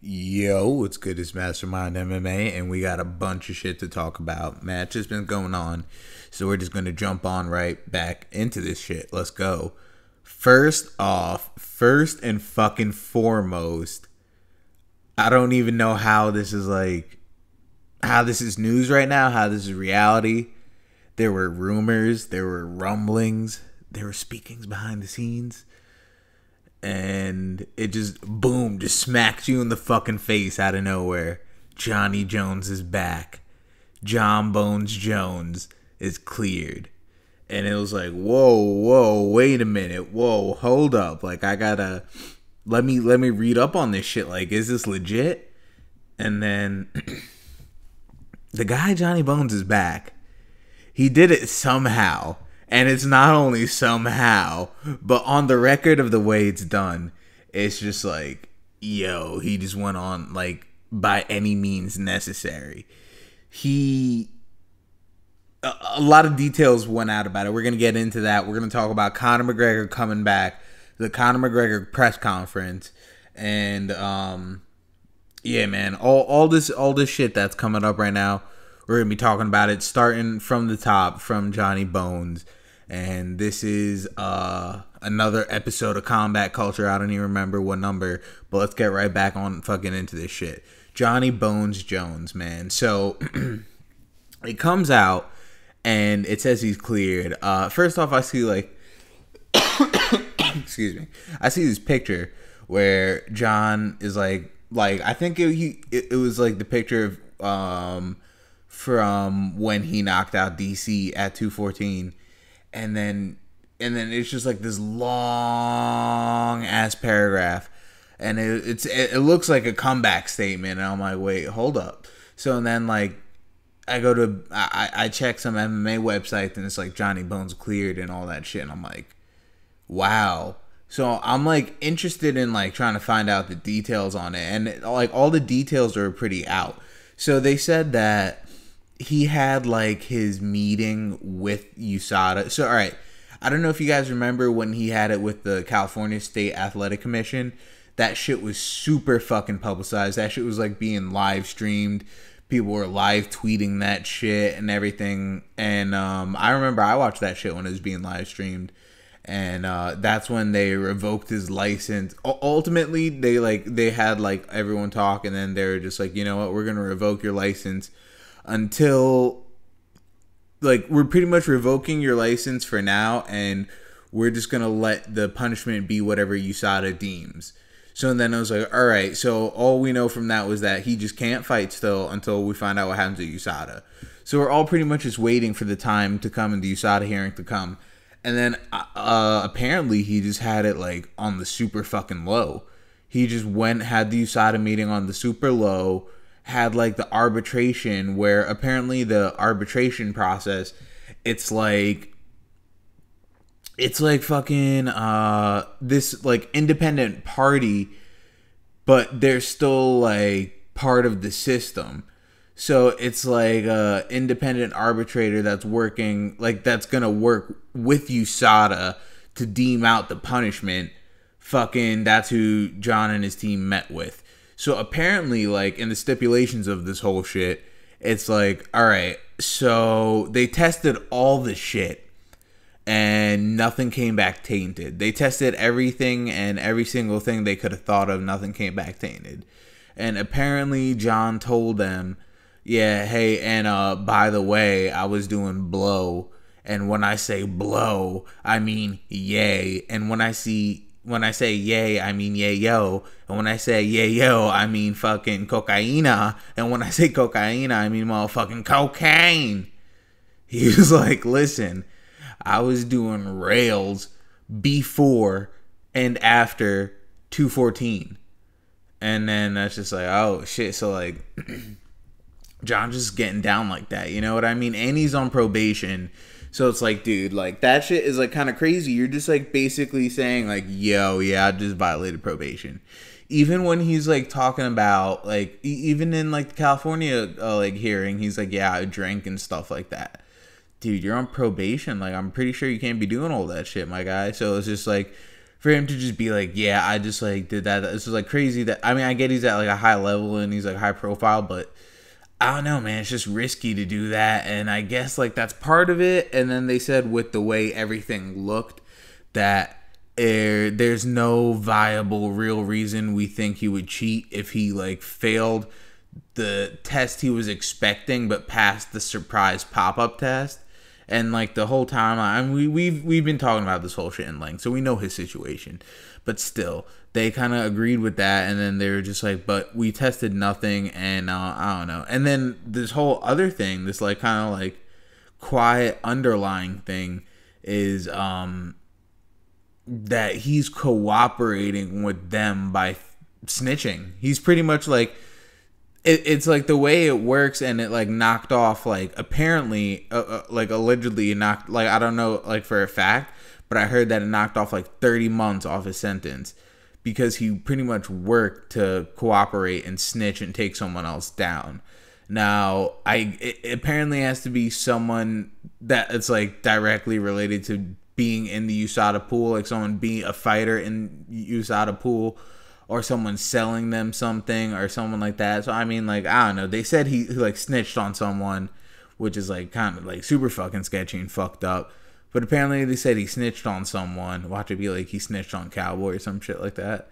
Yo, what's good? It's Mastermind MMA, and we got a bunch of shit to talk about. Match has been going on, so we're just gonna jump on right back into this shit. Let's go. First off, first and fucking foremost, I don't even know how this is how this is news right now, how this is reality. There were rumors, there were rumblings, there were speakings behind the scenes. And it just, boom, just smacks you in the fucking face out of nowhere. Johnny Jones is back. John Bones Jones is cleared. And it was like, whoa, wait a minute. Whoa, hold up. Like, I gotta, let me read up on this shit. Like, is this legit? And then, the guy Johnny Bones is back. He did it somehow. And it's not only somehow, but on the record of the way it's done, it's just like, yo, he just went on, like, by any means necessary. A lot of details went out about it. We're going to get into that. We're going to talk about Conor McGregor coming back, the Conor McGregor press conference, and, yeah, man, all this shit that's coming up right now, we're going to be talking about it, starting from the top, from Johnny Bones. And this is another episode of Combat Culture. I don't even remember what number, but let's get right back on fucking into this shit. Johnny Bones Jones, man. So it comes out and it says he's cleared. First off, I see like, excuse me, I see this picture where John is like I think it was like the picture of from when he knocked out DC at 214. And then it's just like this long ass paragraph, and it looks like a comeback statement, and I'm like, wait, hold up. So then like I check some MMA websites, and it's like Johnny Bones cleared and all that shit, and I'm like, wow. So I'm like interested in like trying to find out the details on it, and like all the details are pretty out. So they said that he had like his meeting with USADA. So, all right, I don't know if you guys remember when he had it with the California State Athletic Commission. That shit was super fucking publicized. That shit was like being live streamed. People were live tweeting that shit and everything. And I remember I watched that shit when it was being live streamed. And that's when they revoked his license. Ultimately, they had like everyone talk, and then they were just like, you know what, we're gonna revoke your license until, like, we're pretty much revoking your license for now, and we're just gonna let the punishment be whatever USADA deems. So then I was like, all right, so all we know from that was that he just can't fight still until we find out what happens at USADA. So we're all pretty much just waiting for the time to come and the USADA hearing to come. And then apparently he just had it like on the super fucking low. He just had the USADA meeting on the super low, had like the arbitration, where apparently the arbitration process, it's like fucking this like independent party, but they're still like part of the system. So it's like a independent arbitrator that's working, like that's gonna work with USADA to deem out the punishment. Fucking that's who John and his team met with. So apparently, like, in the stipulations of this whole shit, it's like, all right, so they tested all the shit and nothing came back tainted. They tested everything and every single thing they could have thought of, nothing came back tainted. And apparently John told them, yeah, hey, and by the way, I was doing blow. And when I say blow, I mean yay. And when I say yay, I mean yay yo. And when I say yay yo, I mean fucking cocaina. And when I say cocaina, I mean motherfucking cocaine. He was like, listen, I was doing rails before and after 214. And then that's just like, oh shit. So like John just getting down like that, you know what I mean? And he's on probation. So it's like, dude, like, that shit is, like, kind of crazy. You're just, like, basically saying, like, yo, yeah, I just violated probation. Even when he's, like, talking about, like, even in, like, the California, like, hearing, he's like, yeah, I drank and stuff like that. Dude, you're on probation. Like, I'm pretty sure you can't be doing all that shit, my guy. So it's just, like, for him to just be like, yeah, I just like did that. This was like crazy. That I mean, I get he's at like a high level and he's like high profile, but I don't know, man. It's just risky to do that, and I guess like that's part of it. And then they said with the way everything looked, that there's no viable real reason we think he would cheat if he like failed the test he was expecting but passed the surprise pop-up test. And like the whole time, I mean, we've been talking about this whole shit in length, so we know his situation. But still, they kind of agreed with that, and then they were just like, but we tested nothing, and I don't know. And then this whole other thing, this like kind of like quiet underlying thing is that he's cooperating with them by snitching. He's pretty much like, it's like the way it works, and it like knocked off like apparently like allegedly knocked, like I don't know like for a fact, but I heard that it knocked off like 30 months off his sentence because he pretty much worked to cooperate and snitch and take someone else down. Now it apparently has to be someone that it's like directly related to being in the USADA pool, like someone being a fighter in USADA pool, or someone selling them something or someone like that. So, I mean, like, I don't know. They said he like, snitched on someone, which is, like, kind of, like, super fucking sketchy and fucked up. But apparently they said he snitched on someone. Watch it be like he snitched on Cowboy or some shit like that.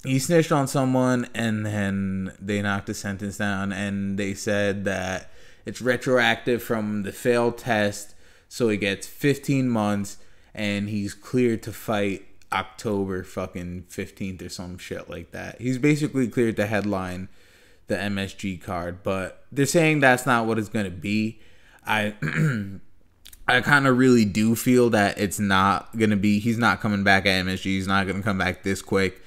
He snitched on someone, and then they knocked the sentence down. And they said that it's retroactive from the failed test. So he gets 15 months, and he's cleared to fight October fucking 15th or some shit like that. He's basically cleared to headline the MSG card, but they're saying that's not what it's going to be. I kind of really do feel that it's not going to be, he's not coming back at MSG. He's not going to come back this quick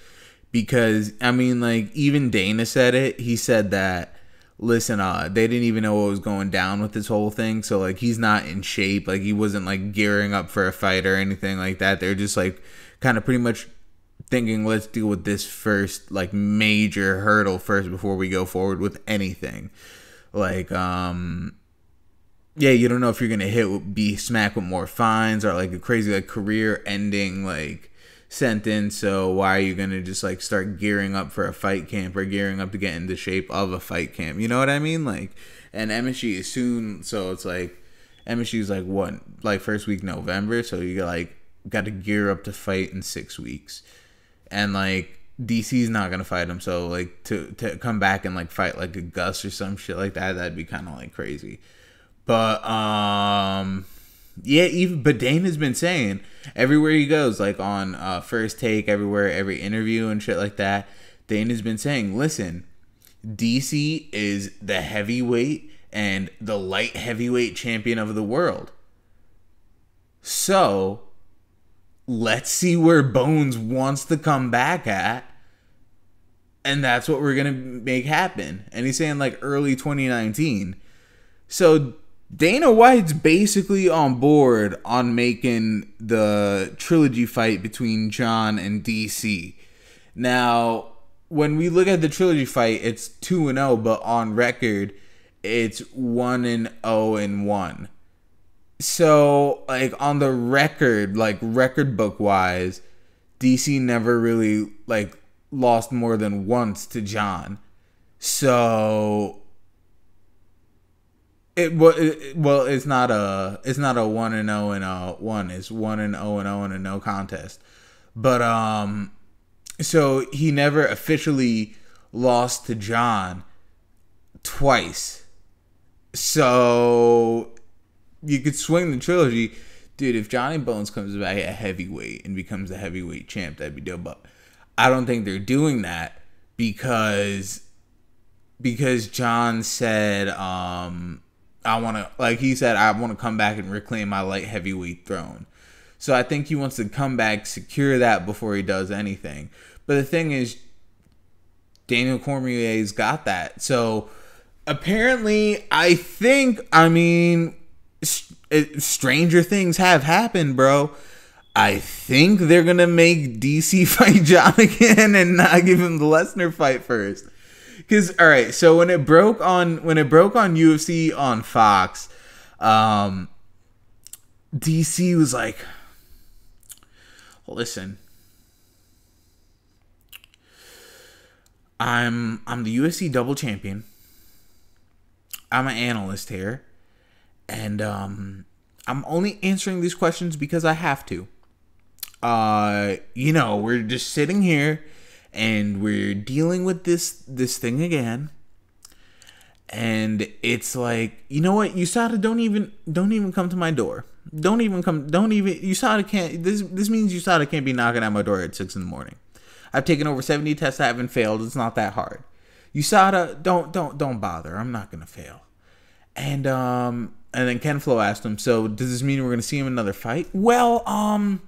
because, I mean, like, even Dana said it. He said that, listen, they didn't even know what was going down with this whole thing. So, like, he's not in shape. Like, he wasn't, like, gearing up for a fight or anything like that. They're just, like, kind of pretty much thinking, let's deal with this first, like, major hurdle first before we go forward with anything. Like, yeah, you don't know if you're gonna be smacked with more fines or like a crazy like career ending like sentence. So why are you gonna just like start gearing up for a fight camp or gearing up to get into shape of a fight camp? You know what I mean? Like, and MSG is soon, so it's like MSG is like what, like first week November, so you got to gear up to fight in 6 weeks, and like DC's not gonna fight him, so like to come back and like fight like a Gus or some shit like that, that'd be kind of like crazy. But yeah, but Dana's been saying everywhere he goes, like on First Take, everywhere, every interview and shit like that, Dana's been saying, listen, DC is the heavyweight and the light heavyweight champion of the world. So let's see where Bones wants to come back at, and that's what we're gonna make happen. And he's saying like early 2019. So Dana White's basically on board on making the trilogy fight between John and DC. Now, when we look at the trilogy fight, it's 2-0, but on record, it's 1-0-1. So, like, on the record, like, record book-wise, DC never really, like, lost more than once to John. So it's not a 1-0 and a 1. It's 1-0 and a no contest. But so he never officially lost to John twice. So you could swing the trilogy, dude. If Johnny Bones comes back at heavyweight and becomes the heavyweight champ, that'd be dope. But I don't think they're doing that because John said I want to come back and reclaim my light heavyweight throne. So I think he wants to come back, secure that before he does anything. But the thing is, Daniel Cormier's got that. So apparently, stranger things have happened, bro. I think they're going to make DC fight John again and not give him the Lesnar fight first. Because, all right, so when it broke on UFC on Fox, DC was like, listen, I'm the UFC double champion. I'm an analyst here, and I'm only answering these questions because I have to. We're just sitting here and we're dealing with this thing again. And it's like, you know what? USADA don't even come to my door. USADA can't, this means USADA can't be knocking at my door at 6 a.m. I've taken over 70 tests. I haven't failed. It's not that hard. USADA, don't bother. I'm not going to fail. And then Ken Flo asked him, so does this mean we're going to see him in another fight? Well, I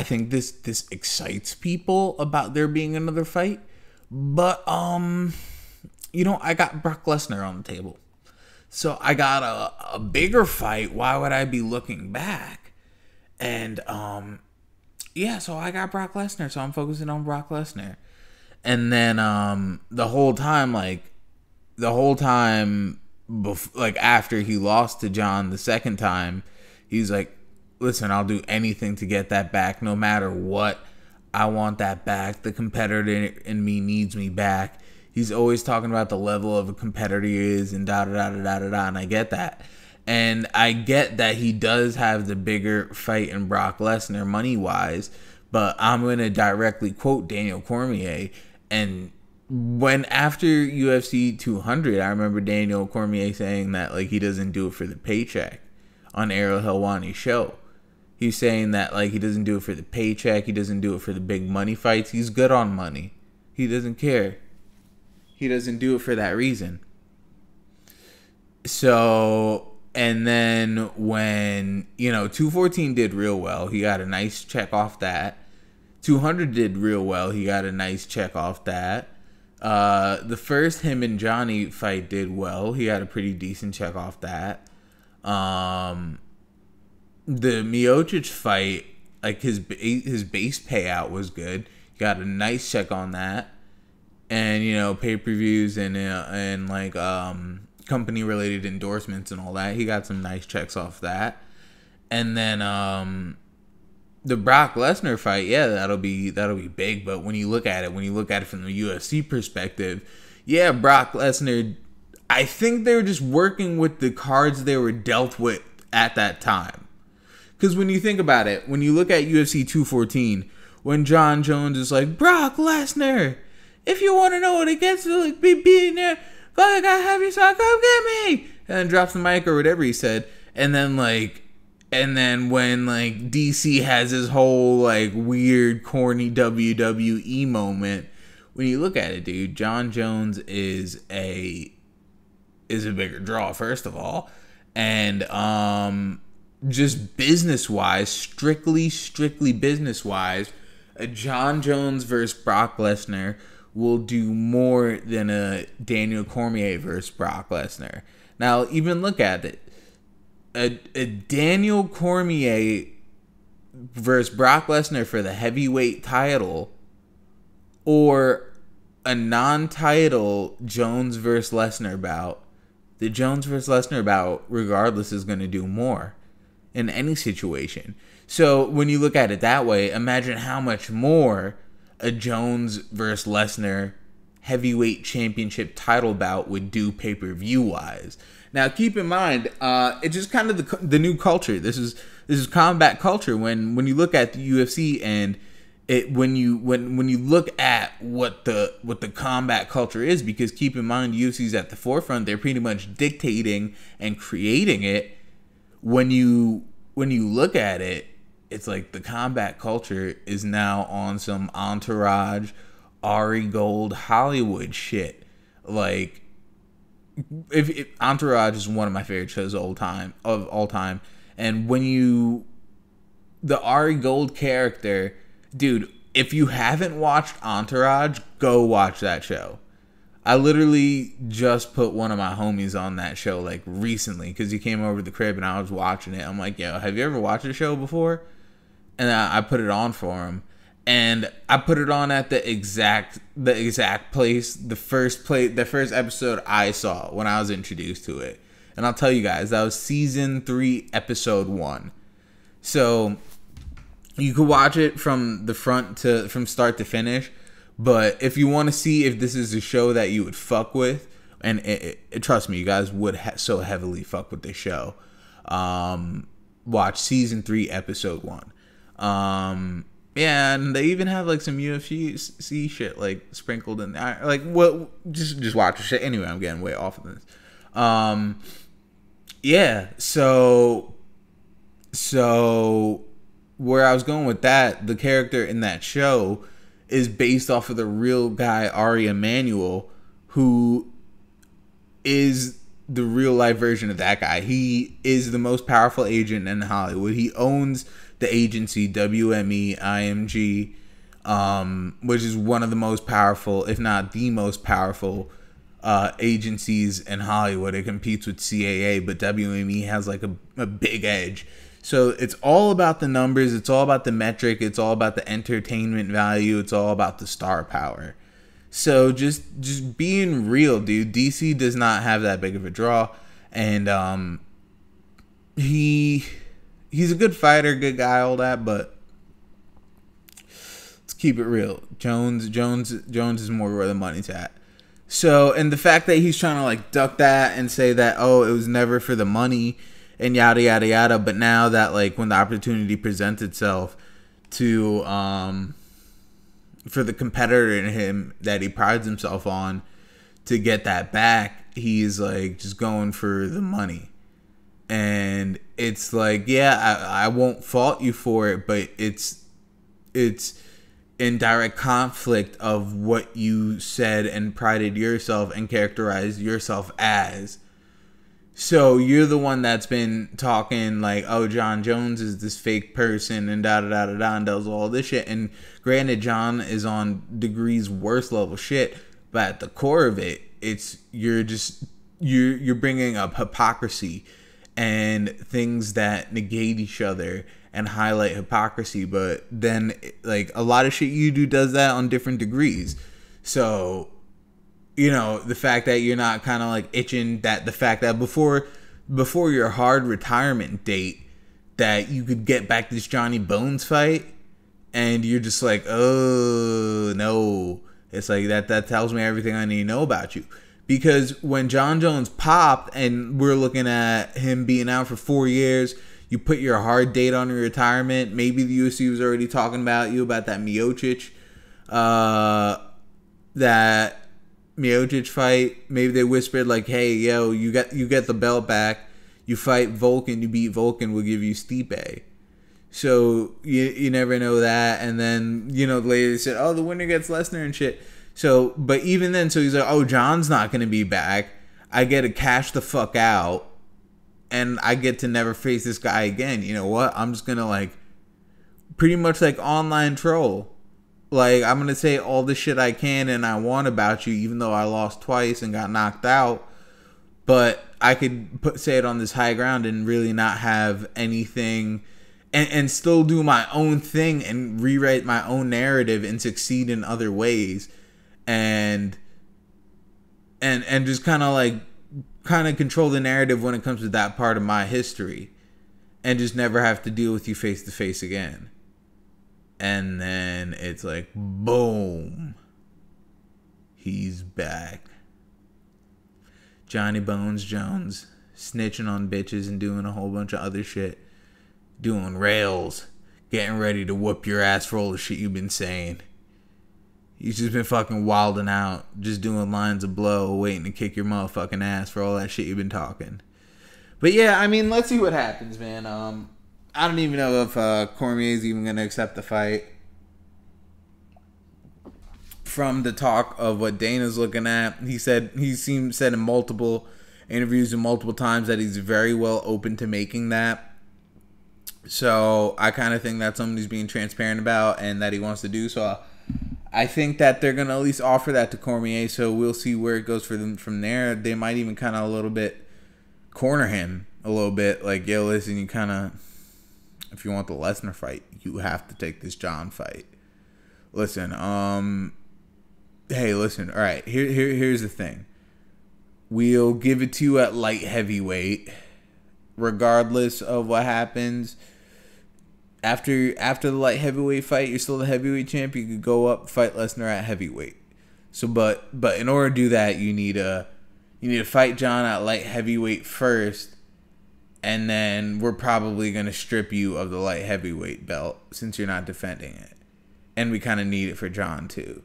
think this excites people about there being another fight, but I got Brock Lesnar on the table, so I got a bigger fight. Why would I be looking back? And so I got Brock Lesnar, so I'm focusing on Brock Lesnar. And then the whole time, after he lost to John the second time, he's like, listen, I'll do anything to get that back, no matter what. I want that back. The competitor in me needs me back. He's always talking about the level of a competitor he is, and da-da-da-da-da-da, and I get that. And I get that he does have the bigger fight in Brock Lesnar, money-wise, but I'm going to directly quote Daniel Cormier. And after UFC 200, I remember Daniel Cormier saying that, he doesn't do it for the paycheck on Ariel Helwani's show. He's saying that, he doesn't do it for the paycheck. He doesn't do it for the big money fights. He's good on money. He doesn't care. He doesn't do it for that reason. So, and then when, 214 did real well, he got a nice check off that. 200 did real well. He got a nice check off that. The first him and Jonny fight did well. He got a pretty decent check off that. The Miocic fight, his base payout was good. Got a nice check on that, and pay-per-views and company related endorsements and all that. He got some nice checks off that, and then the Brock Lesnar fight, yeah, that'll be big. But when you look at it from the UFC perspective, yeah, Brock Lesnar, I think they were just working with the cards they were dealt with at that time. Because when you think about it, when you look at UFC 214, when Jon Jones is like, Brock Lesnar, if you want to know what it gets to be beating there, I gotta have you, so come get me. And then drops the mic or whatever he said. And then when DC has his whole weird corny WWE moment, when you look at it, dude, Jon Jones is a bigger draw, first of all. And just business-wise, strictly business-wise, a Jon Jones versus Brock Lesnar will do more than a Daniel Cormier versus Brock Lesnar. Now, even look at it. A Daniel Cormier versus Brock Lesnar for the heavyweight title, or a non-title Jones versus Lesnar bout, the Jones versus Lesnar bout, regardless, is going to do more in any situation. So when you look at it that way, imagine how much more a Jones versus Lesnar heavyweight championship title bout would do pay-per-view wise. Now keep in mind, it's just kind of the new culture. This is combat culture. When you look at the UFC and when you look at what the combat culture is, because keep in mind, UFC's at the forefront. They're pretty much dictating and creating it. When you look at it, it's like the combat culture is now on some Entourage, Ari Gold, Hollywood shit. If Entourage is one of my favorite shows of all time, and the Ari Gold character, dude, if you haven't watched Entourage, go watch that show. I literally just put one of my homies on that show recently, because he came over to the crib and I was watching it. I'm like, yo, have you ever watched the show before? And I put it on for him, and I put it on at the exact place, the first episode I saw when I was introduced to it. And I'll tell you guys, that was season 3, episode 1. So you could watch it from start to finish. But if you want to see if this is a show that you would fuck with, and trust me, you guys would so heavily fuck with this show, watch season 3, episode 1. Yeah, and they even have like some UFC shit like sprinkled in there. Like, well, just watch the shit. Anyway, I'm getting way off of this. Yeah, so where I was going with that, the character in that show is based off of the real guy Ari Emanuel, who is the real life version of that guy. He is the most powerful agent in Hollywood. He owns the agency WME IMG, which is one of the most powerful, if not the most powerful, agencies in Hollywood. It competes with CAA, but WME has like a big edge. So it's all about the numbers. It's all about the metric. It's all about the entertainment value. It's all about the star power. So just being real, dude. DC does not have that big of a draw, and he's a good fighter, good guy, all that. But let's keep it real. Jones is more where the money's at. So, and the fact that he's trying to like duck that and say that, oh, it was never for the money and yada yada yada, but now that like when the opportunity presents itself to for the competitor in him that he prides himself on to get that back, he's like just going for the money. And it's like, yeah, I won't fault you for it, but it's in direct conflict of what you said and prided yourself and characterized yourself as. So you're the one that's been talking like, oh, Jon Jones is this fake person and da da da da da and does all this shit. And granted, Jon is on degrees worse level shit, but at the core of it, it's you're bringing up hypocrisy and things that negate each other and highlight hypocrisy. But then like a lot of shit you do does that on different degrees. So, you know, the fact that you're not kind of like itching that the fact that before your hard retirement date that you could get back this Johnny Bones fight, and you're just like, oh no, it's like that tells me everything I need to know about you. Because when Jon Jones popped and we're looking at him being out for 4 years, you put your hard date on your retirement. Maybe the UFC was already talking about you about that Miocic fight. Maybe they whispered like, hey, yo, you get the belt back. You fight Volkan, you beat Volkan, we'll give you Stipe. So you never know that. And then, you know, later they said, oh, the winner gets Lesnar and shit. So, but even then, so he's like, oh, John's not going to be back. I get to cash the fuck out. And I get to never face this guy again. You know what? I'm just going to like, pretty much like online troll. Like, I'm going to say all the shit I can and I want about you, even though I lost twice and got knocked out. But I could say it on this high ground and really not have anything and still do my own thing and rewrite my own narrative and succeed in other ways. And just kind of control the narrative when it comes to that part of my history. And just never have to deal with you face to face again. And then it's like, boom. He's back. Johnny Bones Jones. Snitching on bitches and doing a whole bunch of other shit. Doing rails. Getting ready to whoop your ass for all the shit you've been saying. He's just been fucking wilding out. Just doing lines of blow. Waiting to kick your motherfucking ass for all that shit you've been talking. But yeah, I mean, let's see what happens, man. I don't even know if Cormier's even going to accept the fight. From the talk of what Dana's looking at, he said in multiple interviews and multiple times that he's very well open to making that. So I kind of think that's something he's being transparent about and that he wants to do. So I think that they're going to at least offer that to Cormier. So we'll see where it goes for them from there. They might even kind of a little bit corner him a little bit. Like, yo, listen, you kind of... If you want the Lesnar fight, you have to take this Jon fight. Listen, hey, listen. All right, here's the thing. We'll give it to you at light heavyweight, regardless of what happens. After the light heavyweight fight, you're still the heavyweight champ. You could go up, fight Lesnar at heavyweight. So, but in order to do that, you need to fight John at light heavyweight first, and then we're probably gonna strip you of the light heavyweight belt since you're not defending it, and we kind of need it for John too.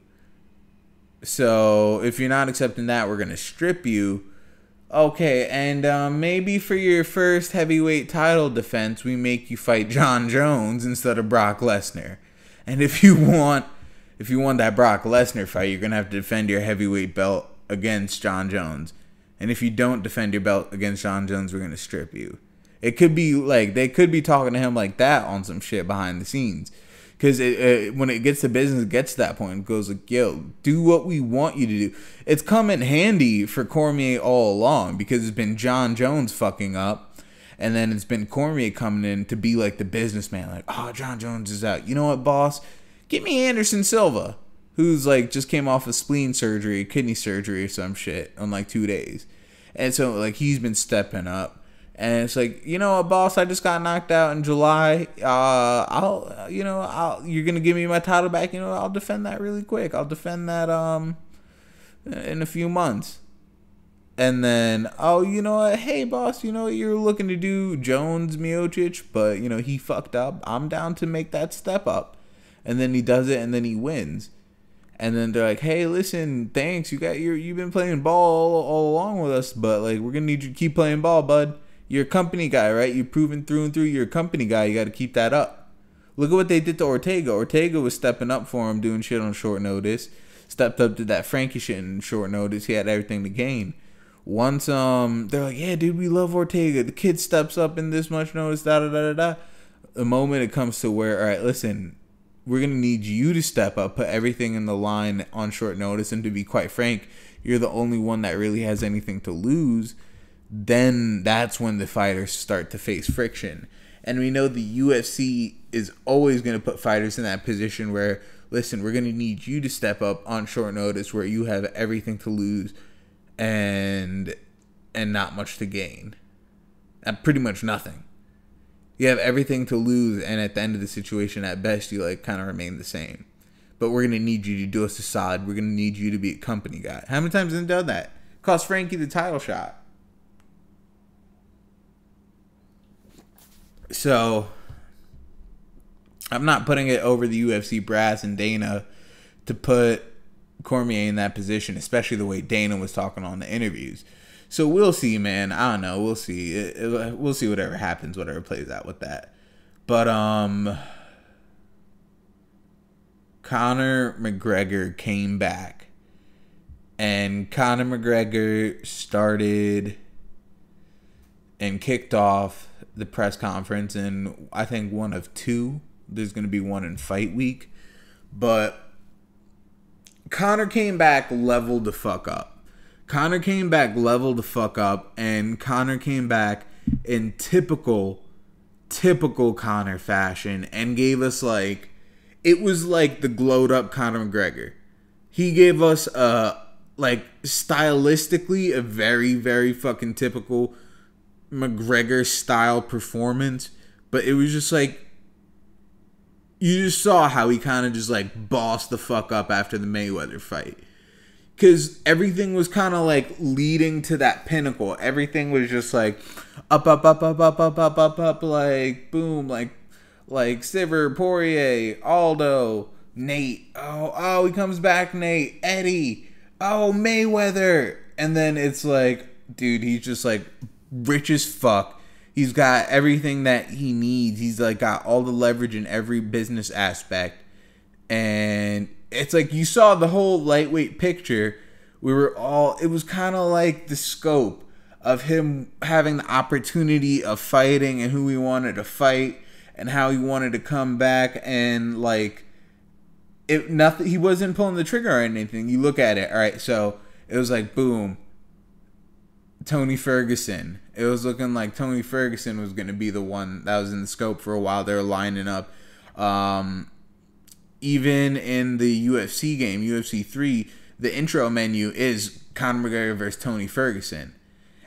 So if you're not accepting that, we're gonna strip you. Okay, and maybe for your first heavyweight title defense, we make you fight Jon Jones instead of Brock Lesnar. And if you want that Brock Lesnar fight, you're gonna have to defend your heavyweight belt against Jon Jones. And if you don't defend your belt against Jon Jones, we're gonna strip you. It could be like they could be talking to him like that on some shit behind the scenes. Because when it gets to business, it gets to that point. It goes like, yo, do what we want you to do. It's come in handy for Cormier all along because it's been Jon Jones fucking up. And then it's been Cormier coming in to be like the businessman. Like, oh, Jon Jones is out. You know what, boss? Get me Anderson Silva, who's like just came off of spleen surgery, kidney surgery or some shit on like 2 days. And so like he's been stepping up. And it's like, you know what, boss? I just got knocked out in July. You're gonna give me my title back. You know, I'll defend that really quick. I'll defend that in a few months. And then, oh, you know what? Hey, boss, you know you're looking to do Jones Miocic, but you know he fucked up. I'm down to make that step up. And then he does it, and then he wins. And then they're like, hey, listen, thanks. You've been playing ball all along with us, but like we're gonna need you to keep playing ball, bud. You're a company guy, right? You've proven through and through you're a company guy. You got to keep that up. Look at what they did to Ortega. Ortega was stepping up for him, doing shit on short notice. Stepped up to that Frankie shit in short notice. He had everything to gain. Once they're like, yeah, dude, we love Ortega. The kid steps up in this much notice, da-da-da-da-da. The moment it comes to where, all right, listen, we're going to need you to step up, put everything in the line on short notice. And to be quite frank, you're the only one that really has anything to lose. Then that's when the fighters start to face friction. And we know the UFC is always going to put fighters in that position where, listen, we're going to need you to step up on short notice where you have everything to lose and not much to gain. Pretty much nothing. You have everything to lose, and at the end of the situation, at best, you like kind of remain the same. But we're going to need you to do us a solid. We're going to need you to be a company guy. How many times have they done that? Cost Frankie the title shot. So, I'm not putting it over the UFC brass and Dana to put Cormier in that position, especially the way Dana was talking on the interviews. So, we'll see, man. I don't know. We'll see. We'll see whatever happens, whatever plays out with that. But, Conor McGregor came back. And Conor McGregor started and kicked off the press conference, and I think one of two. There's going to be one in fight week. But Conor came back leveled the fuck up. Conor came back leveled the fuck up, and Conor came back in typical Conor fashion and gave us like, it was like the glowed up Conor McGregor. He gave us like stylistically a very, very fucking typical McGregor style performance, but it was just like you just saw how he kind of just like bossed the fuck up after the Mayweather fight, because everything was kind of like leading to that pinnacle. Everything was just like up, like boom, like Siver, Poirier, Aldo, Nate. Oh, he comes back, Nate, Eddie. Oh, Mayweather, and then it's like, dude, he's just like rich as fuck. He's got everything that he needs. He's like got all the leverage in every business aspect. And it's like you saw the whole lightweight picture. It was kind of like the scope of him having the opportunity of fighting and who he wanted to fight and how he wanted to come back, and like nothing, he wasn't pulling the trigger or anything. You look at it, all right, so it was like boom, Tony Ferguson. It was looking like Tony Ferguson was going to be the one that was in the scope for a while. They were lining up. Even in the UFC game, UFC 3, the intro menu is Conor McGregor versus Tony Ferguson.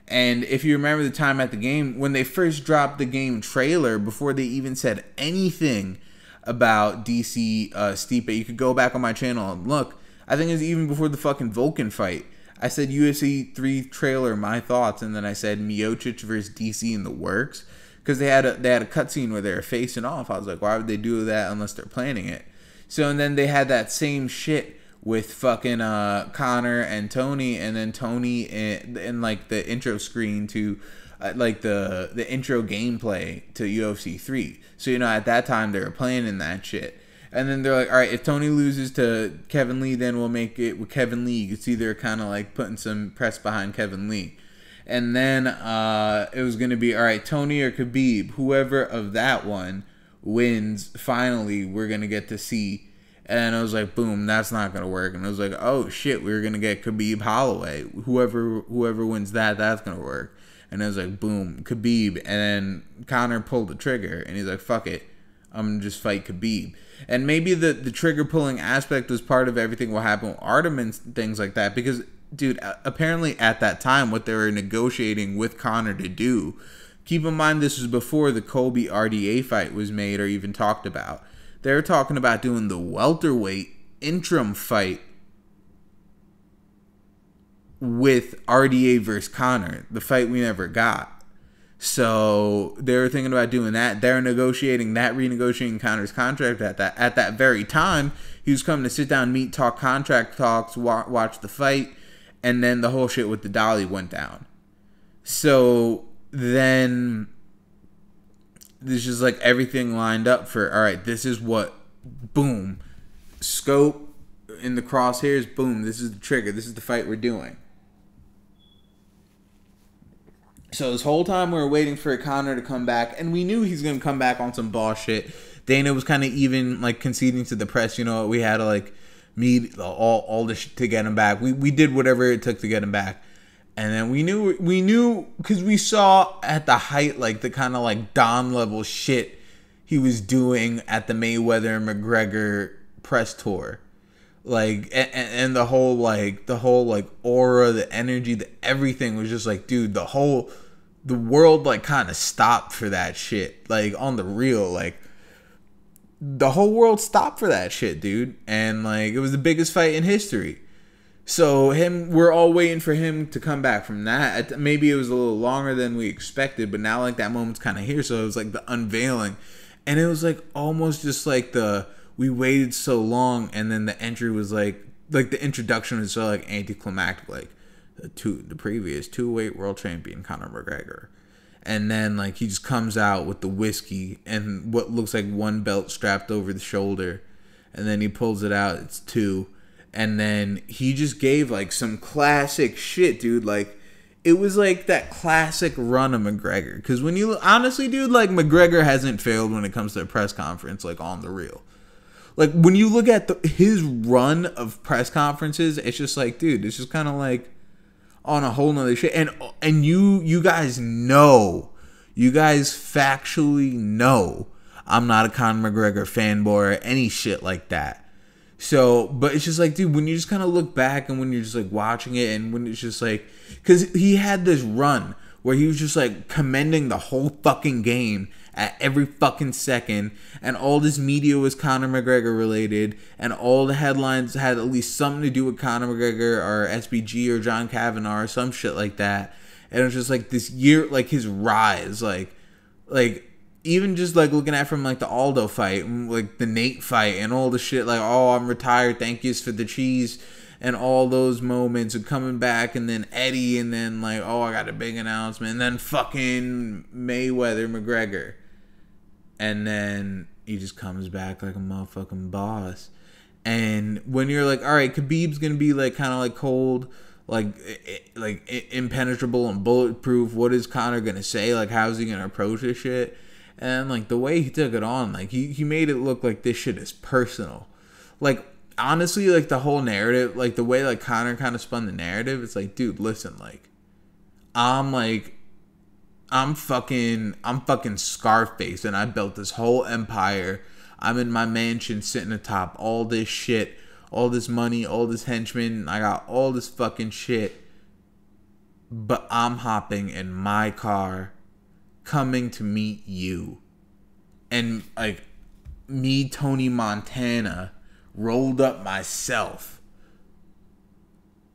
And if you remember the time at the game, when they first dropped the game trailer, before they even said anything about DC Stipe, you could go back on my channel and look. I think it was even before the fucking Vulcan fight. I said UFC 3 trailer, my thoughts, and then I said Miocic versus DC in the works. Because they had a cutscene where they were facing off. I was like, why would they do that unless they're planning it? So, and then they had that same shit with fucking Conor and Tony, and then Tony in like the intro screen to like the intro gameplay to UFC 3. So, you know, at that time they were planning that shit. And then they're like, all right, if Tony loses to Kevin Lee, then we'll make it with Kevin Lee. You could see they're kind of like putting some press behind Kevin Lee. And then it was going to be, all right, Tony or Khabib, whoever of that one wins, finally, we're going to get to see. And I was like, boom, that's not going to work. And I was like, oh, shit, we were going to get Khabib Holloway. Whoever wins that, that's going to work. And I was like, boom, Khabib. And then Conor pulled the trigger. And he's like, fuck it, I'm going to just fight Khabib. And maybe the trigger pulling aspect was part of everything what happened with Artem and things like that. Because, dude, apparently at that time, what they were negotiating with Conor to do, keep in mind this was before the Colby RDA fight was made or even talked about. They were talking about doing the welterweight interim fight with RDA versus Conor, the fight we never got. So they were thinking about doing that. They're renegotiating Conor's contract at that very time. He was coming to sit down, meet, talk contract talks, watch the fight, and then the whole shit with the Dolly went down. So then this is like everything lined up for, all right, this is what, boom, scope in the crosshairs, boom, this is the trigger, this is the fight we're doing. So this whole time we were waiting for Conor to come back, and we knew he's going to come back on some boss shit. Dana was kind of even like conceding to the press, you know, we had to like meet all this shit to get him back. We did whatever it took to get him back. And then we knew because we saw at the height, like the kind of like Don level shit he was doing at the Mayweather and McGregor press tour. Like, and the whole aura, the energy, the everything was just like, dude, the world like kind of stopped for that shit. Like on the real, like the whole world stopped for that shit, dude. And like, it was the biggest fight in history. So we're all waiting for him to come back from that. Maybe it was a little longer than we expected, but now like that moment's kind of here. So it was like the unveiling, and it was like almost just like we waited so long, and then the entry was like the introduction was so like anticlimactic, like the previous 2-weight world champion Conor McGregor, and then like he just comes out with the whiskey and what looks like one belt strapped over the shoulder, and then he pulls it out, it's 2. And then he just gave like some classic shit, dude. Like it was like that classic run of McGregor. Because when you honestly, dude, like McGregor hasn't failed when it comes to a press conference, like on the real. Like when you look at his run of press conferences, it's just like, dude, it's just kind of like on a whole nother shit. And you guys know, you guys factually know, I'm not a Conor McGregor fanboy or any shit like that. So, but it's just like, dude, when you just kind of look back and when you're just like watching it, and when it's just like, because he had this run where he was just like commending the whole fucking game at every fucking second, and all this media was Conor McGregor related, and all the headlines had at least something to do with Conor McGregor or SBG or John Kavanagh or some shit like that. And it was just like this year, like his rise, like even just like looking at from like the Aldo fight, like the Nate fight, and all the shit, like, oh, I'm retired, thank yous for the cheese, and all those moments of coming back, and then Eddie, and then like, oh, I got a big announcement, and then fucking Mayweather McGregor, and then he just comes back like a motherfucking boss. And when you're like, all right, Khabib's gonna be like kind of like cold, like impenetrable and bulletproof, what is Conor gonna say? Like, how's he gonna approach this shit? And like the way he took it on, like he made it look like this shit is personal. Like honestly, like the whole narrative, like the way like Conor kind of spun the narrative, it's like, dude, listen, like I'm fucking Scarface, and I built this whole empire. I'm in my mansion sitting atop all this shit, all this money, all this henchmen. I got all this fucking shit. but I'm hopping in my car coming to meet you. And like me, Tony Montana, rolled up myself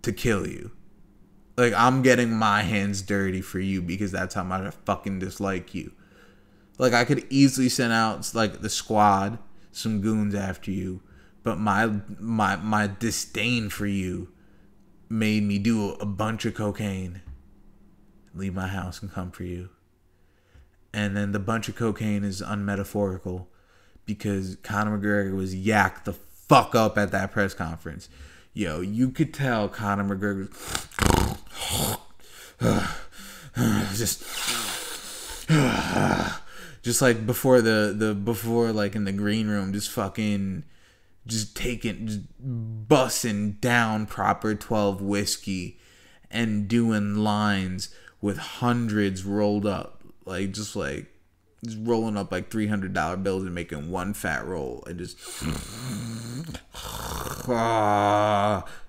to kill you. Like, I'm getting my hands dirty for you because that's how much I fucking dislike you. Like, I could easily send out like the squad, some goons after you, but my disdain for you made me do a bunch of cocaine, leave my house and come for you. And then the bunch of cocaine is unmetaphorical because Conor McGregor was yacked the fuck up at that press conference. Yo, you could tell Conor McGregor just like before before like in the green room, just busting down proper 12 whiskey and doing lines with hundreds rolled up, just rolling up like $300 bills and making one fat roll and just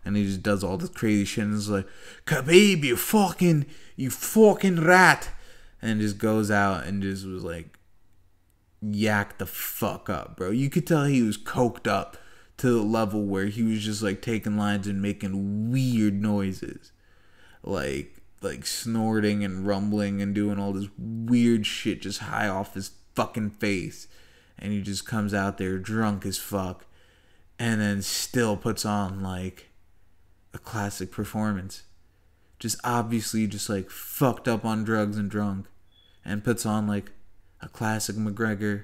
and he just does all this crazy shit and is like, Khabib, you fucking rat, and just goes out and just was like yacked the fuck up, bro. You could tell he was coked up to the level where he was just like taking lines and making weird noises, like snorting and rumbling and doing all this weird shit just high off his fucking face. And he just comes out there drunk as fuck and then still puts on like a classic performance. Just obviously just like fucked up on drugs and drunk, and puts on like a classic McGregor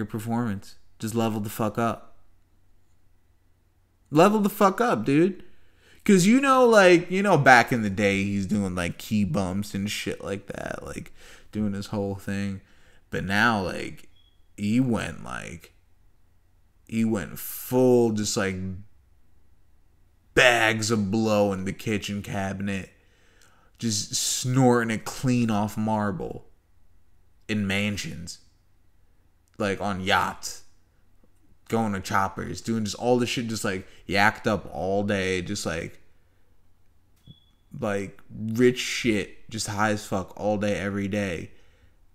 performance. Just leveled the fuck up. Leveled the fuck up, dude. Cause back in the day he's doing like key bumps and shit like that, like doing his whole thing. But now like he went full just like bags of blow in the kitchen cabinet, just snorting it clean off marble in mansions, like on yachts, going to choppers, doing just all this shit, just like yacked up all day, just like rich shit, just high as fuck all day, every day.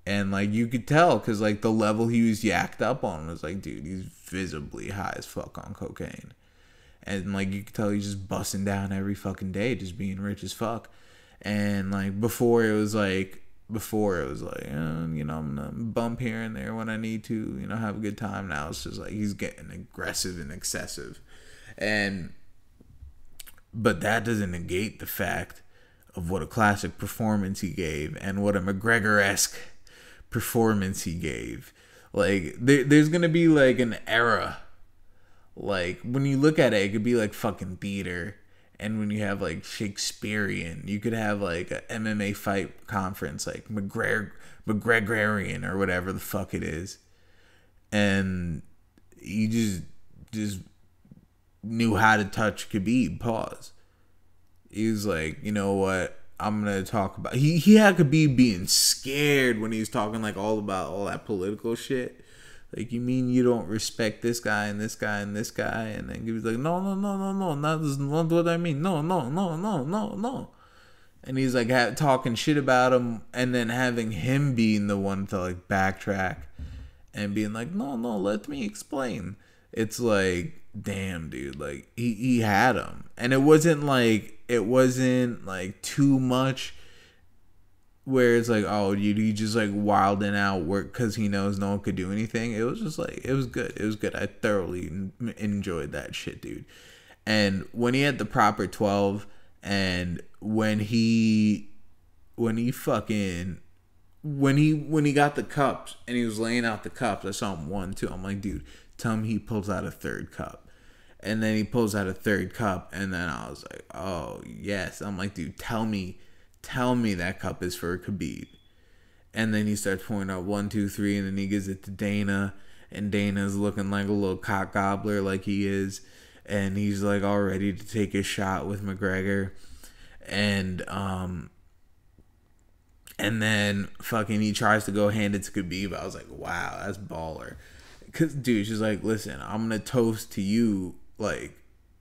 And like you could tell, cause like the level he was yacked up on was like, dude, he's visibly high as fuck on cocaine. And like you could tell he's just busting down every fucking day, just being rich as fuck. And like before it was like, I'm gonna bump here and there when I need to, have a good time. Now it's just like he's getting aggressive and excessive. But that doesn't negate the fact of what a classic performance he gave and what a McGregor-esque performance he gave. Like there's gonna be like an era, like when you look at it, it could be like fucking theater. And when you have like Shakespearean, you could have like a MMA fight conference, like McGregorian or whatever the fuck it is. And he just knew how to touch Khabib. Pause. He was like, you know what? I'm gonna talk about. He had Khabib being scared when he was talking like all about all that political shit. Like, you mean you don't respect this guy and this guy and this guy? And then he was like, no, that's not what I mean. No. And he's like talking shit about him, and then having him being the one to like backtrack and being like, no, let me explain. It's like, damn, dude, like he had him, and it wasn't like too much where it's like, oh, he just like wilding out work because he knows no one could do anything. It was just like, it was good. I thoroughly enjoyed that shit, dude. And when he had the proper 12, and when he got the cups and he was laying out the cups, I saw him 1, 2. I'm like, dude, tell me he pulls out a third cup. And then he pulls out a third cup, and then I was like, oh yes. I'm like, dude, tell me that cup is for Khabib. And then he starts pointing out 1, 2, 3, and then he gives it to Dana, and Dana's looking like a little cock gobbler like he is, and he's like all ready to take his shot with McGregor. And then fucking he tries to go hand it to Khabib. I was like, wow, that's baller. Cause dude, she's like, listen, I'm gonna toast to you, like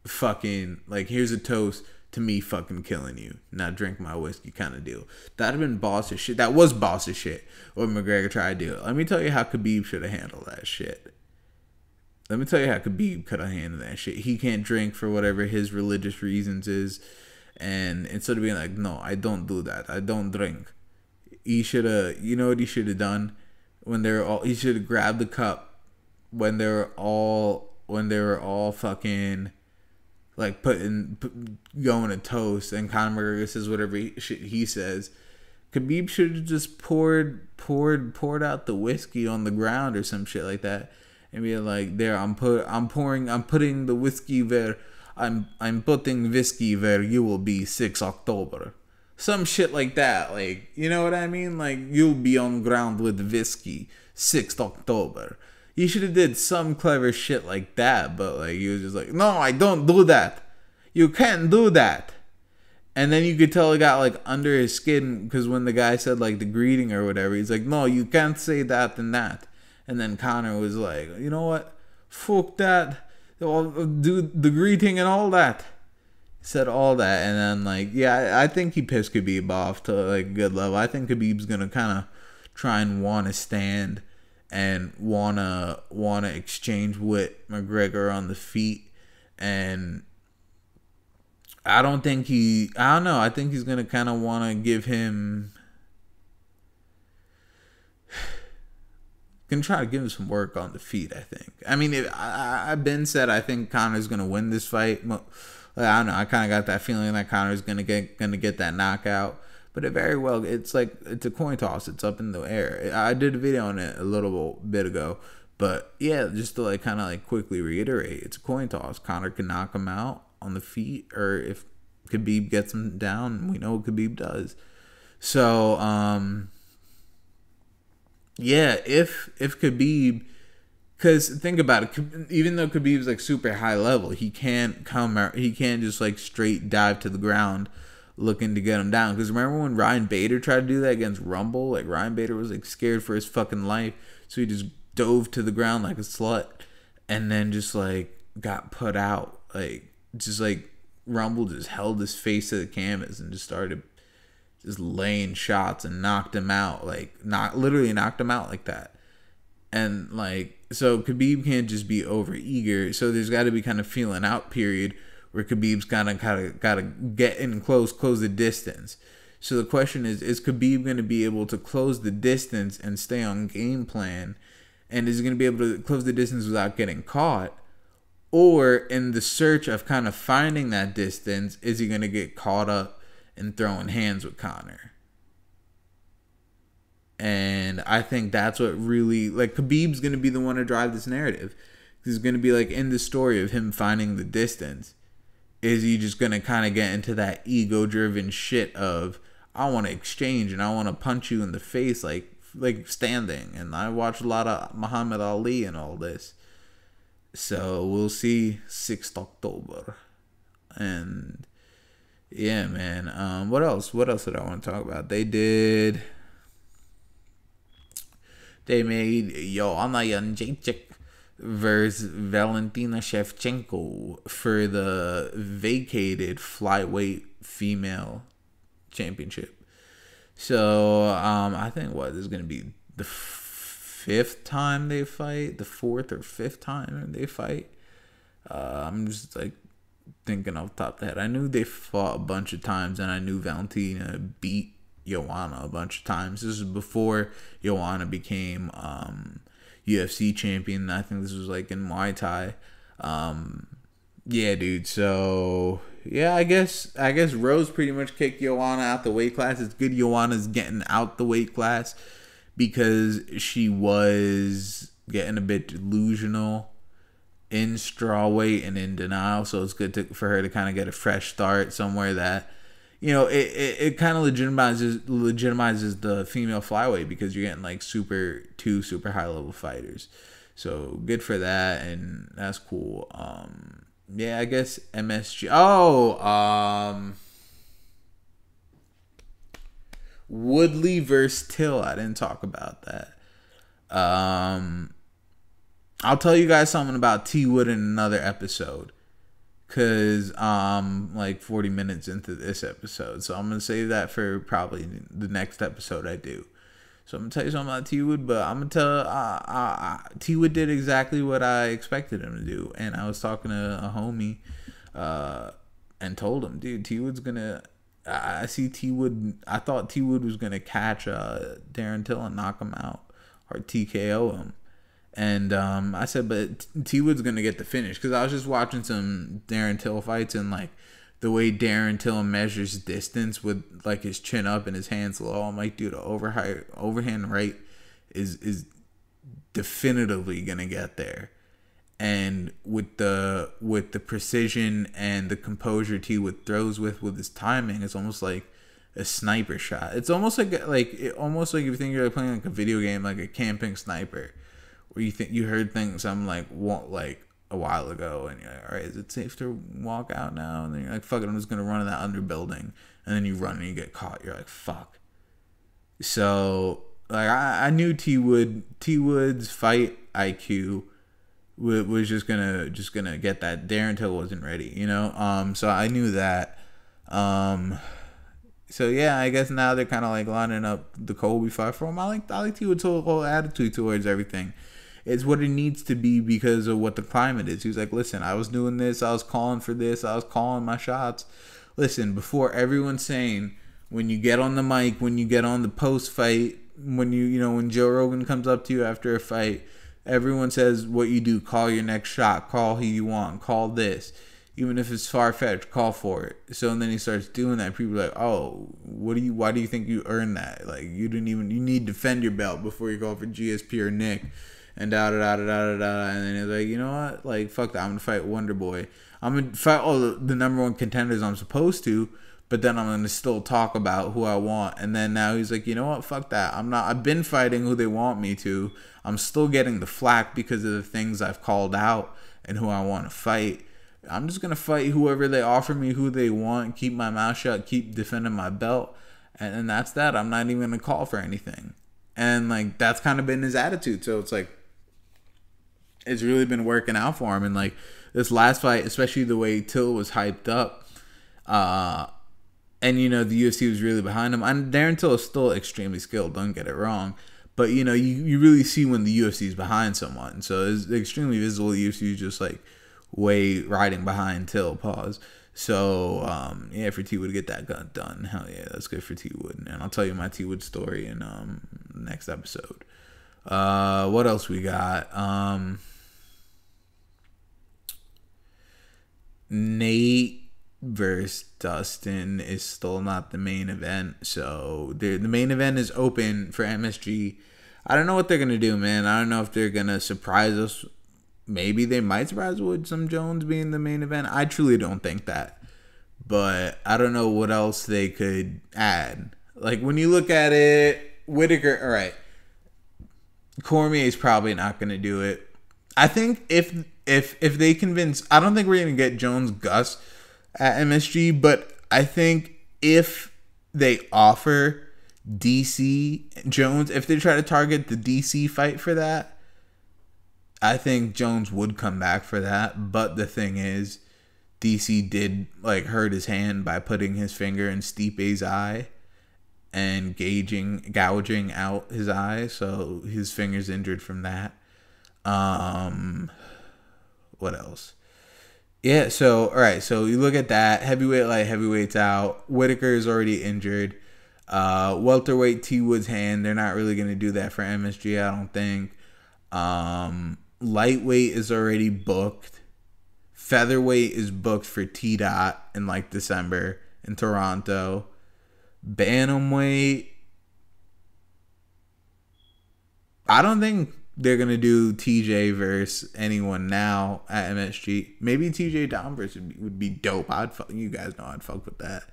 fucking, like, here's a toast to me fucking killing you. Now drink my whiskey kind of deal. That'd have been boss as shit. That was boss as shit. What McGregor tried to do. Let me tell you how Khabib should have handled that shit. Let me tell you how Khabib could have handled that shit. He can't drink for whatever his religious reasons is. And instead of being like, no, I don't do that. I don't drink. He should have, you know what he should have done? When they were all, he should have grabbed the cup when they were all fucking like going to toast, and Conor McGregor says whatever he says. Khabib should have just poured out the whiskey on the ground or some shit like that, and be like, "There, I'm putting the whiskey where I'm putting whiskey where you will be 6 October." Some shit like that, like, you know what I mean? Like, you'll be on ground with whiskey 6th October. You should have did some clever shit like that, but like, he was just like, no, I don't do that. You can't do that. And then you could tell it got like under his skin, because when the guy said like the greeting or whatever, he's like, no, you can't say that and that. And then Conor was like, you know what? Fuck that. I'll do the greeting and all that. Said all that, and then like, yeah, I think he pissed Khabib off to like a good level. I think Khabib's gonna kind of try and want to stand and wanna exchange with McGregor on the feet, and I don't know. I think he's gonna kind of want to give him, gonna try to give him some work on the feet. I think. I mean, I've been said I think Conor's gonna win this fight. I don't know. I kind of got that feeling that Conor's gonna get that knockout, but it very well. It's a coin toss. It's up in the air. I did a video on it a little bit ago, but yeah, just to like kind of like quickly reiterate, it's a coin toss. Conor can knock him out on the feet, or if Khabib gets him down, we know what Khabib does. So yeah, if Khabib. Because think about it, even though Khabib's like super high level, he can't just like straight dive to the ground looking to get him down. Because remember when Ryan Bader tried to do that against Rumble? Like, Ryan Bader was like scared for his fucking life, so he just dove to the ground like a slut, and then just like got put out. Like, just like Rumble just held his face to the canvas and just started just laying shots and knocked him out. Like, literally knocked him out like that. And like, so Khabib can't just be over eager. So there's got to be kind of feeling out period where Khabib's kind of got to get in close the distance. So the question is Khabib going to be able to close the distance and stay on game plan? And is he going to be able to close the distance without getting caught? Or in the search of kind of finding that distance, is he going to get caught up in throwing hands with Conor? And I think that's what really, like, Khabib's going to be the one to drive this narrative. He's going to be like in the story of him finding the distance. Is he just going to kind of get into that ego-driven shit of, I want to exchange and I want to punch you in the face like standing. And I watched a lot of Muhammad Ali and all this. So we'll see 6th October. And yeah, man. What else? What else did I want to talk about? They made Joanna Jędrzejczyk versus Valentina Shevchenko for the vacated flyweight female championship. So I think this is gonna be the 5th time they fight, the 4th or 5th time they fight. I'm just like thinking off the top of the head. I knew they fought a bunch of times, and I knew Valentina beat Joanna a bunch of times. This is before Joanna became UFC champion. I think this was like in Muay Thai. Yeah, dude. So yeah, I guess Rose pretty much kicked Joanna out the weight class. It's good Joanna's getting out the weight class because she was getting a bit delusional in strawweight and in denial. So it's good for her to kind of get a fresh start somewhere that, you know, it kind of legitimizes the female flyweight, because you're getting like two super high level fighters. So good for that, and that's cool. Yeah, I guess MSG. Woodley versus Till. I didn't talk about that. I'll tell you guys something about T Wood in another episode, because like 40 minutes into this episode, so I'm gonna save that for probably the next episode I do. So I'm gonna tell you something about T Wood, but I'm gonna tell T Wood did exactly what I expected him to do, and I was talking to a homie, and told him, dude, T Wood's gonna. I see T Wood. I thought T Wood was gonna catch Darren Till and knock him out or TKO him, and I said, but T Wood's gonna get the finish, because I was just watching some Darren Till fights, and like the way Darren Till measures distance with like his chin up and his hands low, I'm like, dude, overhand right is definitively gonna get there. And with the precision and the composure T Wood throws with his timing, it's almost like a sniper shot. It's almost like if you think you're playing like a video game, like a camping sniper, where you think you heard things like a while ago, and you're like, all right, is it safe to walk out now? And then you're like, fuck it, I'm just gonna run in that under building, and then you run and you get caught. You're like, fuck. So like I knew T Wood's fight IQ was just gonna get that. Darren Till wasn't ready, so I knew that. So yeah, I guess now they're kind of like lining up the Colby fight for him. I like T Wood's whole attitude towards everything. It's what it needs to be because of what the climate is. He's like, listen, I was doing this, I was calling for this, I was calling my shots. Listen, before everyone's saying, when you get on the mic, when you get on the post fight, when when Joe Rogan comes up to you after a fight, everyone says what you do. Call your next shot. Call who you want. Call this. Even if it's far-fetched, call for it. So and then he starts doing that. People are like, oh, why do you think you earned that? Like, you need to defend your belt before you go for GSP or Nick. And da-da-da-da-da-da. And then he's like, you know what? Like, fuck that. I'm going to fight Wonder Boy. I'm going to fight all the number one contenders I'm supposed to. But then I'm going to still talk about who I want. And then now he's like, you know what? Fuck that. I've been fighting who they want me to. I'm still getting the flack because of the things I've called out and who I want to fight. I'm just going to fight whoever they offer me, who they want, keep my mouth shut, keep defending my belt. And that's that. I'm not even going to call for anything. And like, that's kind of been his attitude. So it's like, it's really been working out for him. And like this last fight, especially the way Till was hyped up, and the UFC was really behind him. And Darren Till is still extremely skilled, don't get it wrong, but you really see when the UFC is behind someone. So it's extremely visible. The UFC is just like way riding behind Till. Pause. So yeah, for T Wood to get that gun done, hell yeah, that's good for T Wood. And I'll tell you my T Wood story in next episode. What else we got? Nate versus Dustin is still not the main event. So the main event is open for MSG. I don't know what they're going to do, man. I don't know if they're going to surprise us. Maybe they might surprise with some Jones being the main event. I truly don't think that. But I don't know what else they could add. Like, when you look at it, Whitaker, all right. Cormier's probably not going to do it. I think if they convince, I don't think we're going to get Jones Gus at MSG, but I think if they offer DC Jones, if they try to target the DC fight for that, I think Jones would come back for that. But the thing is, DC did like hurt his hand by putting his finger in Stipe's eye and gouging out his eye, so his finger's injured from that. What else? Yeah, so all right, so you look at that, heavyweight, light heavyweight's out. Whitaker is already injured. Welterweight, T Wood's hand, they're not really gonna do that for MSG, I don't think. Lightweight is already booked. Featherweight is booked for T Dot in like December in Toronto. Bantamweight, I don't think they're going to do TJ versus anyone now at MSG. Maybe TJ Dom versus would be dope. You guys know I'd fuck with that.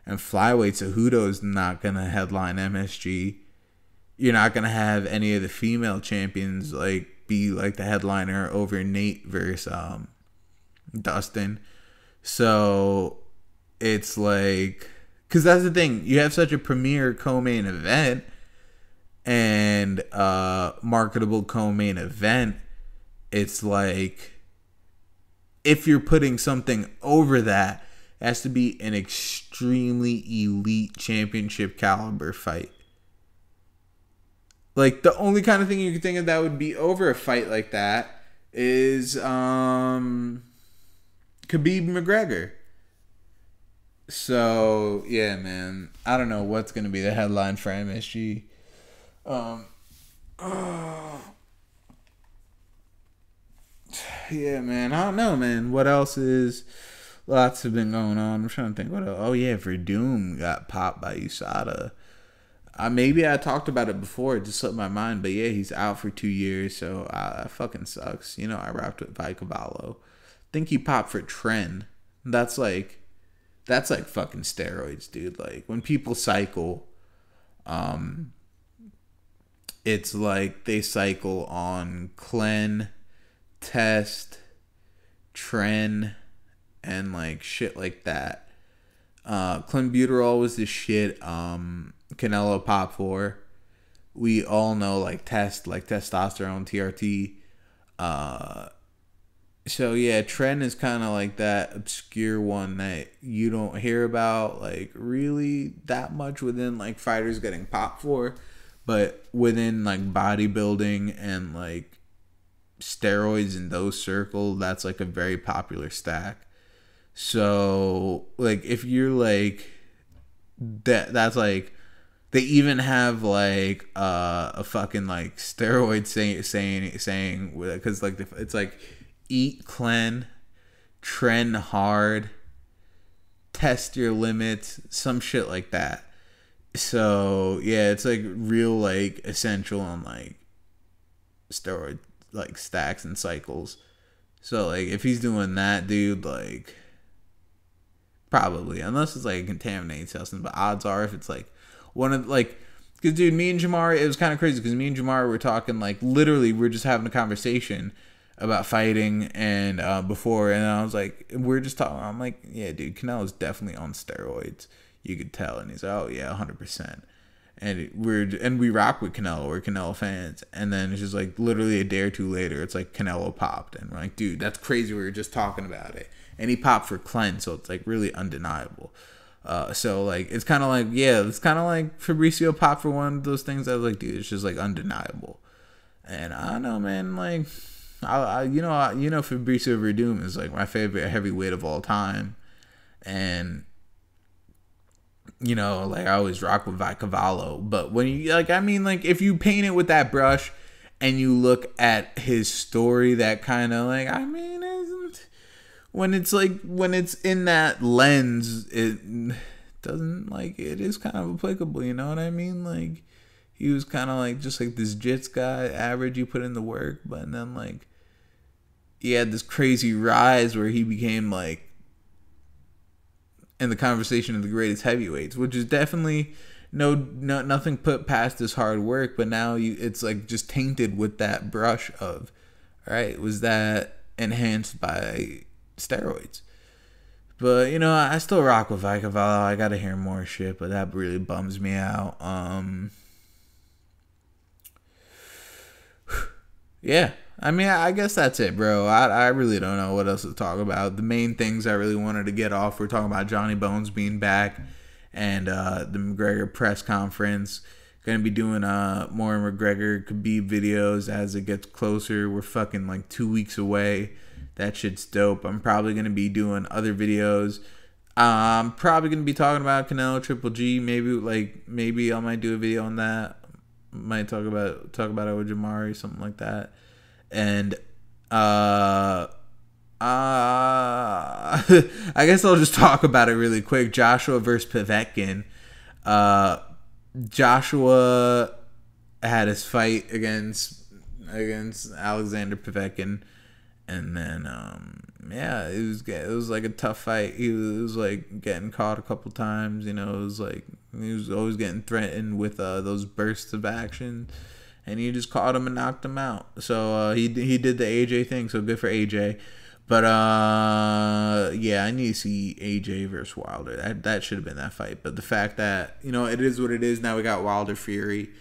And flyweight, Cejudo's not going to headline MSG. You're not going to have any of the female champions like be like the headliner over Nate versus Dustin. So it's like, because that's the thing, you have such a premier co-main event and marketable co-main event. It's like, if you're putting something over that, it has to be an extremely elite championship caliber fight. Like, the only kind of thing you could think of that would be over a fight like that is Khabib McGregor. So, yeah, man. I don't know what's going to be the headline for MSG. Yeah, man. I don't know, man. What else is... Lots have been going on. I'm trying to think. What else? Oh, yeah. Verdum got popped by USADA. Maybe I talked about it before. It just slipped my mind. But, yeah, he's out for 2 years. So, that fucking sucks. You know, I rocked with Cavallo. I think he popped for Tren. That's like fucking steroids, dude. Like, when people cycle, it's like they cycle on Clen, Test, Tren, and like shit like that. Clenbuterol was the shit. Canelo pop for. We all know like Test, like testosterone, TRT. So yeah, Tren is kind of like that obscure one that you don't hear about like really that much within like fighters getting popped for, but within like bodybuilding and like steroids in those circles, that's like a very popular stack. So like if you're like that's like they even have like a fucking like steroid saying because like it's like eat clean, trend hard, test your limits, some shit like that. So yeah, it's like real like essential on like steroid like stacks and cycles. So like if he's doing that, dude, like probably, unless it's like a contaminated substance, but odds are if it's like one of like, because dude, me and Jamar, it was kind of crazy because me and Jamar were talking like literally we're just having a conversation about fighting and before, and I was like, we're just talking. I'm like, yeah, dude, Canelo's definitely on steroids. You could tell, and he's like, oh yeah, 100%. And we rock with Canelo. We're Canelo fans, and then it's just like literally a day or two later, it's like Canelo popped, and we're like, dude, that's crazy. We were just talking about it, and he popped for Clen, so it's like really undeniable. So like it's kind of like it's kind of like Fabricio popped for one of those things that I was like, dude, it's just like undeniable. And I don't know, man, like. You know Fabricio Verdum is like my favorite heavyweight of all time, and you know like I always rock with Cavallo. But when you like, I mean, like if you paint it with that brush and you look at his story, that kind of like, I mean, isn't when it's in that lens, it doesn't like it is kind of applicable. You know what I mean? Like he was kind of like just like this jits guy, average. You put in the work, but then like. He had this crazy rise where he became like in the conversation of the greatest heavyweights, which is definitely nothing put past his hard work, but now it's like just tainted with that brush of, all right, was that enhanced by steroids? But you know, I still rock with Cavallo. I gotta hear more shit, but that really bums me out. Yeah. I mean, I guess that's it, bro. I really don't know what else to talk about. The main things I really wanted to get off, we're talking about Johnny Bones being back and the McGregor press conference. Going to be doing more McGregor Khabib videos as it gets closer. We're fucking like 2 weeks away. That shit's dope. I'm probably going to be doing other videos. I'm probably going to be talking about Canelo Triple G. Maybe I might do a video on that. Might talk about it with Jamari, something like that. And I guess I'll just talk about it really quick. Joshua versus Povetkin. Joshua had his fight against Alexander Povetkin, and then it was like a tough fight. He was like getting caught a couple times. You know, it was like he was always getting threatened with those bursts of action. And he just caught him and knocked him out. So he did the AJ thing. So good for AJ. But yeah, I need to see AJ versus Wilder. That should have been that fight. But the fact that it is what it is. Now we got Wilder Fury.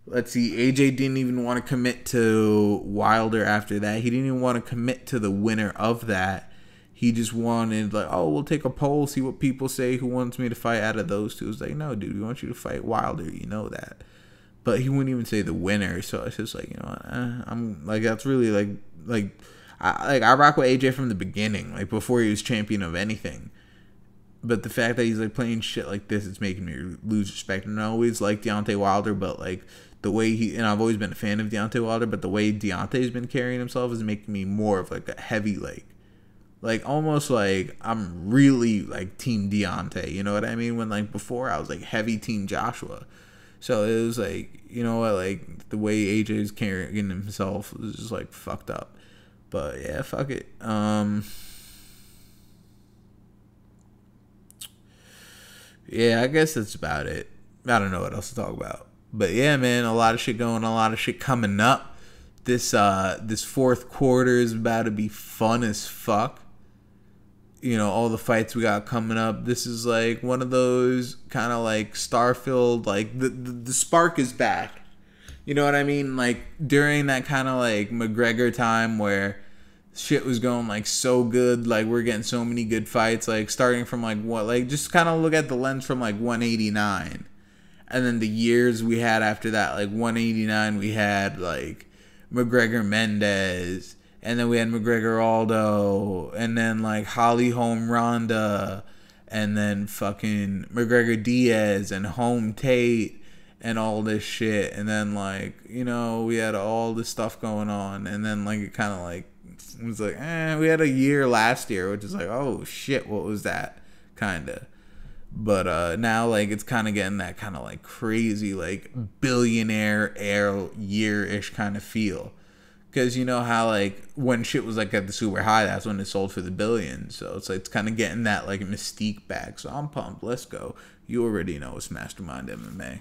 Let's see. AJ didn't even want to commit to Wilder after that. He didn't even want to commit to the winner of that. he just wanted like, oh, we'll take a poll, see what people say, who wants me to fight out of those two. It's like, no, dude, we want you to fight Wilder, you know that. But he wouldn't even say the winner, so it's just like, you know, I'm like, that's really I rock with AJ from the beginning, like before he was champion of anything. But the fact that he's like playing shit like this, it's making me lose respect. And I always liked Deontay Wilder, but like the way and I've always been a fan of Deontay Wilder, but the way Deontay's been carrying himself is making me more of like a heavy like almost like I'm really like team Deontay, you know what I mean? When like before I was like heavy team Joshua. So it was like, you know what, like the way AJ is carrying himself was just like fucked up. But yeah, fuck it. Yeah, I guess that's about it. I don't know what else to talk about. But yeah, man, a lot of shit going, a lot of shit coming up. This fourth quarter is about to be fun as fuck. You know, all the fights we got coming up. This is like one of those kind of like star-filled, like the spark is back. You know what I mean? Like during that kind of like McGregor time where shit was going like so good, like we're getting so many good fights, like starting from like what, like just kind of look at the lens from like 189. And then the years we had after that, like 189, we had like McGregor Mendez. And then we had McGregor Aldo, and then like Holly Holm Ronda, and then fucking McGregor Diaz and Home Tate and all this shit. And then like, you know, we had all this stuff going on. And then like it kind of like, it was like, we had a year last year, which is like, oh shit, what was that? Kind of. But now like it's kind of getting that kind of like crazy like billionaire year-ish kind of feel. Because you know how, like, when shit was, like, at the super high, that's when it sold for the billions. So it's, like, it's kind of getting that, like, mystique back. So I'm pumped. Let's go. You already know it's Mastermind MMA.